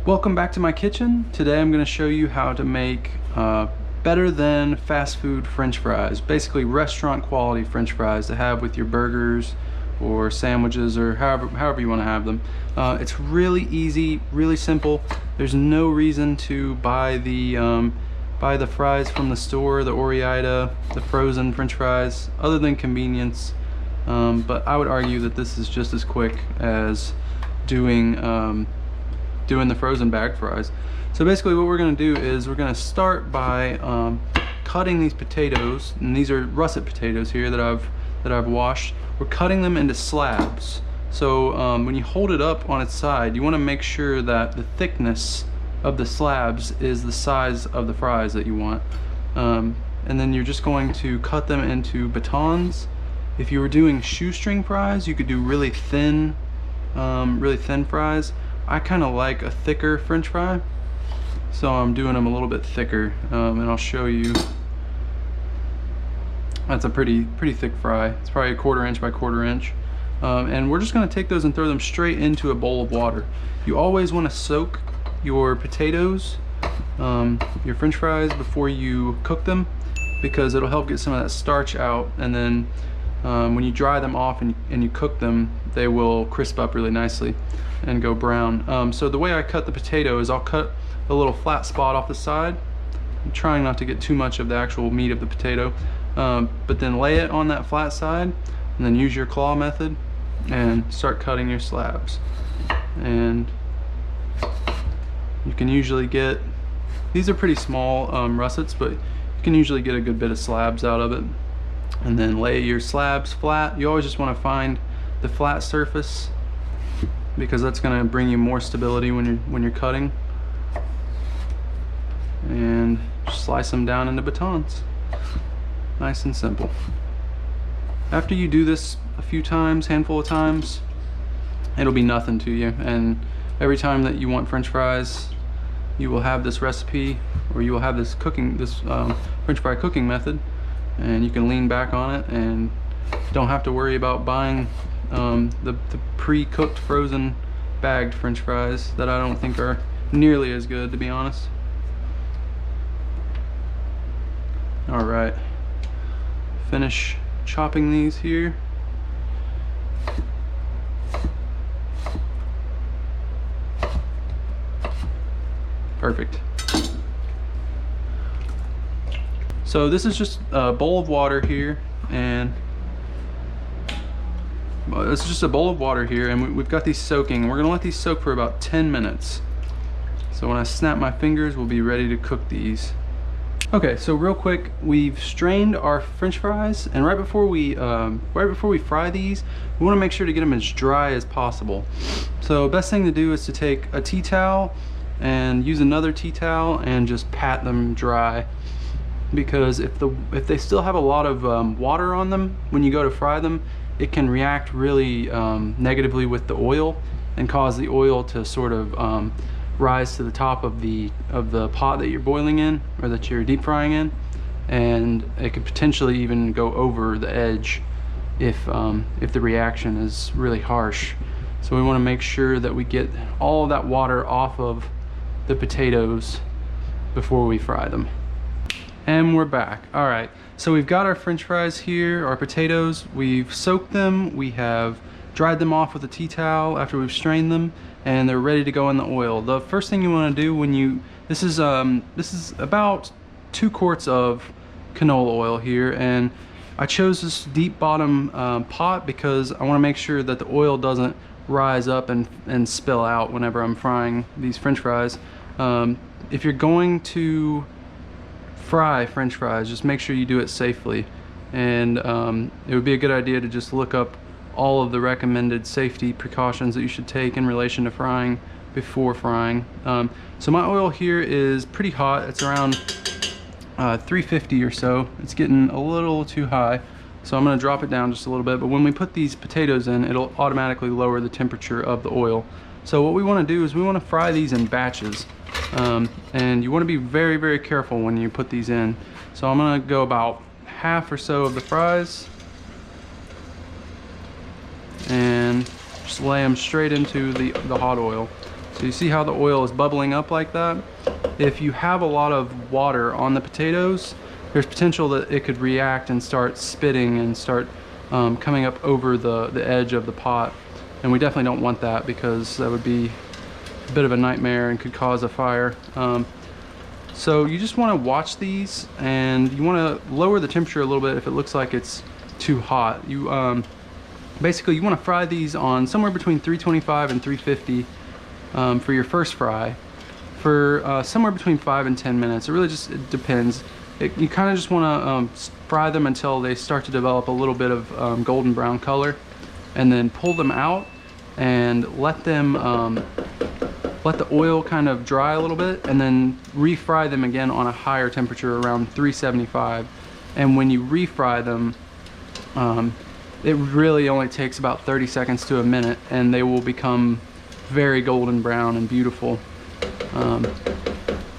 Welcome back to my kitchen. Today I'm going to show you how to make better than fast food French fries, basically restaurant quality French fries to have with your burgers or sandwiches or however you want to have them. It's really easy, really simple. There's no reason to buy the fries from the store, the Ore-Ida, the frozen French fries, other than convenience. But I would argue that this is just as quick as doing the frozen bag fries. So basically what we're going to do is we're going to start by cutting these potatoes, and these are russet potatoes here that I've washed. We're cutting them into slabs. So when you hold it up on its side, you want to make sure that the thickness of the slabs is the size of the fries that you want. And then you're just going to cut them into batons. If you were doing shoestring fries, you could do really thin fries. I kind of like a thicker French fry, so I'm doing them a little bit thicker, and I'll show you. That's a pretty thick fry. It's probably 1/4 inch by 1/4 inch, and we're just going to take those and throw them straight into a bowl of water. You always want to soak your potatoes, your French fries, before you cook them, because it'll help get some of that starch out, and then when you dry them off and you cook them, they will crisp up really nicely and go brown. So the way I cut the potato is I'll cut a little flat spot off the side. I'm trying not to get too much of the actual meat of the potato, but then lay it on that flat side, and then use your claw method and start cutting your slabs. And you can usually get, these are pretty small russets, but you can usually get a good bit of slabs out of it. And then lay your slabs flat. You always just want to find the flat surface, because that's going to bring you more stability when you're cutting. And just slice them down into batons. Nice and simple. After you do this a few times, handful of times, it'll be nothing to you, and every time that you want French fries, you will have this recipe, or you will have this French fry cooking method, and you can lean back on it and don't have to worry about buying the pre-cooked frozen bagged French fries that I don't think are nearly as good, to be honest. Alright, finish chopping these here. Perfect. So this is just a bowl of water here, and it's just a bowl of water here, and we've got these soaking. We're gonna let these soak for about 10 minutes. So when I snap my fingers, we'll be ready to cook these. Okay, so real quick, we've strained our French fries, and right before we fry these, we want to make sure to get them as dry as possible. So best thing to do is to take a tea towel and use another tea towel and just pat them dry, because if they still have a lot of water on them when you go to fry them, it can react really negatively with the oil and cause the oil to sort of rise to the top of the pot that you're boiling in, or that you're deep frying in, and it could potentially even go over the edge if the reaction is really harsh. So we want to make sure that we get all of that water off of the potatoes before we fry them. And we're back. All right, so we've got our French fries here, our potatoes. We've soaked them, we have dried them off with a tea towel after we've strained them, and they're ready to go in the oil. The first thing you want to do this is about 2 quarts of canola oil here, and I chose this deep bottom pot because I want to make sure that the oil doesn't rise up and spill out whenever I'm frying these French fries. If you're going to fry French fries, just make sure you do it safely, and it would be a good idea to just look up all of the recommended safety precautions that you should take in relation to frying before frying. So my oil here is pretty hot. It's around 350 or so. It's getting a little too high, so I'm going to drop it down just a little bit, but when we put these potatoes in, it'll automatically lower the temperature of the oil. So what we want to do is we want to fry these in batches, and you want to be very, very careful when you put these in. So I'm going to go about half or so of the fries and just lay them straight into the hot oil. So you see how the oil is bubbling up like that? If you have a lot of water on the potatoes, there's potential that it could react and start spitting and start coming up over the edge of the pot. And we definitely don't want that, because that would be a bit of a nightmare and could cause a fire. So you just want to watch these, and you want to lower the temperature a little bit if it looks like it's too hot. You basically you want to fry these on somewhere between 325 and 350 for your first fry for somewhere between 5 and 10 minutes. It really just depends. You kind of just want to fry them until they start to develop a little bit of golden brown color, and then pull them out and let them let the oil kind of dry a little bit, and then refry them again on a higher temperature around 375. And when you refry them, it really only takes about 30 seconds to a minute, and they will become very golden brown and beautiful.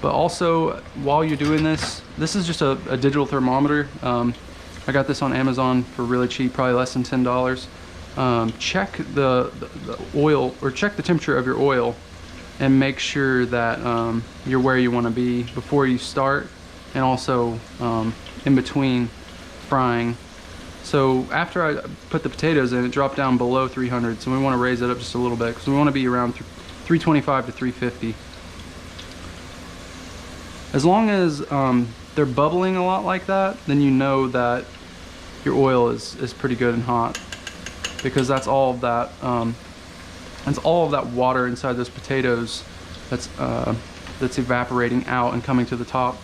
But also, while you're doing this, this is just a digital thermometer. I got this on Amazon for really cheap, probably less than $10. Check the oil, or check the temperature of your oil, and make sure that you're where you want to be before you start, and also in between frying. So after I put the potatoes in, it dropped down below 300, so we want to raise it up just a little bit, because we want to be around 325 to 350. As long as they're bubbling a lot like that, then you know that your oil is pretty good and hot, because that's all of that water inside those potatoes that's evaporating out and coming to the top.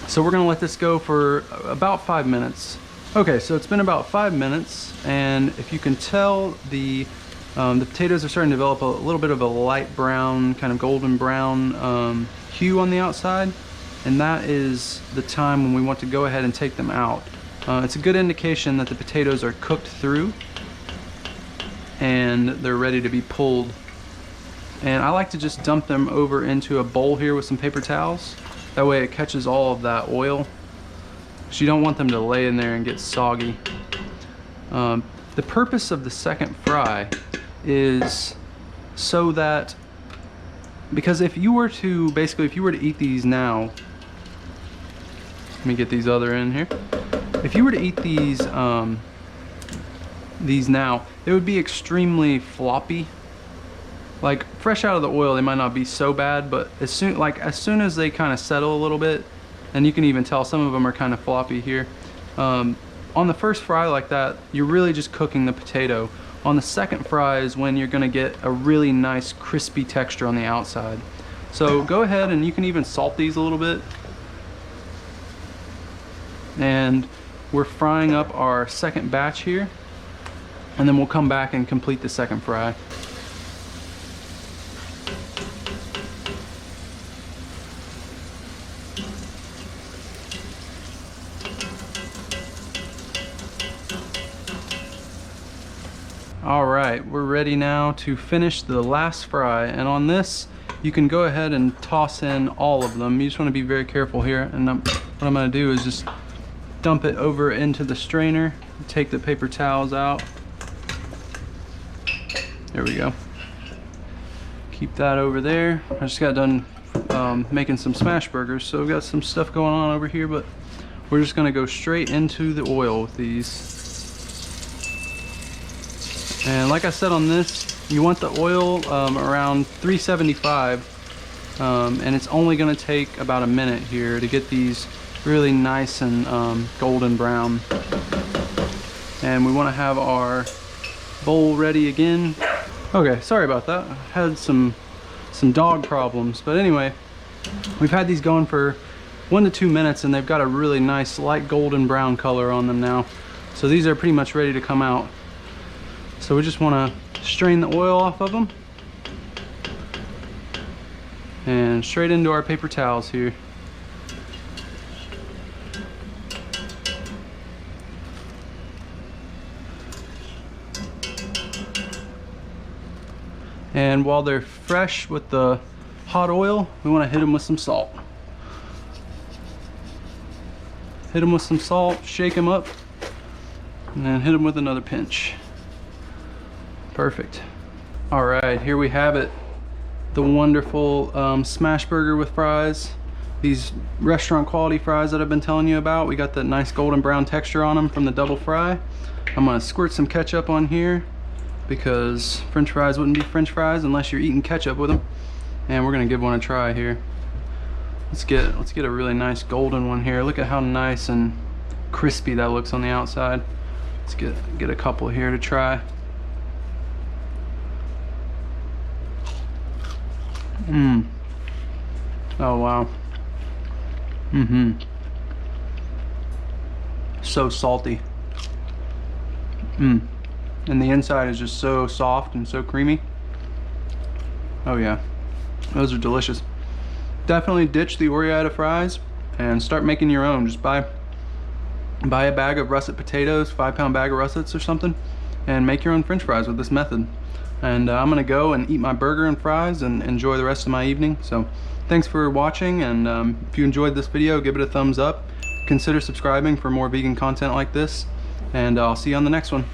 So we're gonna let this go for about 5 minutes. Okay, so it's been about 5 minutes, and if you can tell, the potatoes are starting to develop a little bit of a light brown, kind of golden brown hue on the outside, and that is the time when we want to go ahead and take them out. It's a good indication that the potatoes are cooked through and they're ready to be pulled. And I like to just dump them over into a bowl here with some paper towels. That way it catches all of that oil, because you don't want them to lay in there and get soggy. The purpose of the second fry is so that, because if you were to eat these now, let me get these other in here. If you were to eat these now, they would be extremely floppy. Like fresh out of the oil, they might not be so bad, but as soon as they kind of settle a little bit, and you can even tell some of them are kind of floppy here. On the first fry like that, you're really just cooking the potato. On the second fry is when you're gonna get a really nice crispy texture on the outside. So go ahead, and you can even salt these a little bit. And we're frying up our second batch here, and then we'll come back and complete the second fry. All right, we're ready now to finish the last fry, and on this you can go ahead and toss in all of them. You just want to be very careful here, and what I'm going to do is just dump it over into the strainer, take the paper towels out. There we go. Keep that over there. I just got done making some smash burgers, so we've got some stuff going on over here, but we're just going to go straight into the oil with these. And like I said on this, you want the oil around 375, and it's only going to take about a minute here to get these really nice and golden brown. And we want to have our bowl ready again. Okay, sorry about that. I had some dog problems, but anyway, we've had these going for 1 to 2 minutes, and they've got a really nice light golden brown color on them now. So these are pretty much ready to come out. So we just want to strain the oil off of them and straight into our paper towels here. And while they're fresh with the hot oil, we want to hit them with some salt. Hit them with some salt, shake them up, and then hit them with another pinch. Perfect. All right, here we have it. the wonderful smash burger with fries. These restaurant quality fries that I've been telling you about. We got that nice golden brown texture on them from the double fry. I'm gonna squirt some ketchup on here because French fries wouldn't be French fries unless you're eating ketchup with them. And we're gonna give one a try here. Let's get a really nice golden one here. Look at how nice and crispy that looks on the outside. Let's get a couple here to try. Oh wow. So salty. And the inside is just so soft and so creamy. Oh yeah, those are delicious. Definitely ditch the Oreo fries and start making your own. Just buy a bag of russet potatoes, 5-pound bag of russets or something, and make your own French fries with this method. And I'm gonna go and eat my burger and fries and enjoy the rest of my evening. So thanks for watching, and if you enjoyed this video, give it a thumbs up. Consider subscribing for more vegan content like this, and I'll see you on the next one.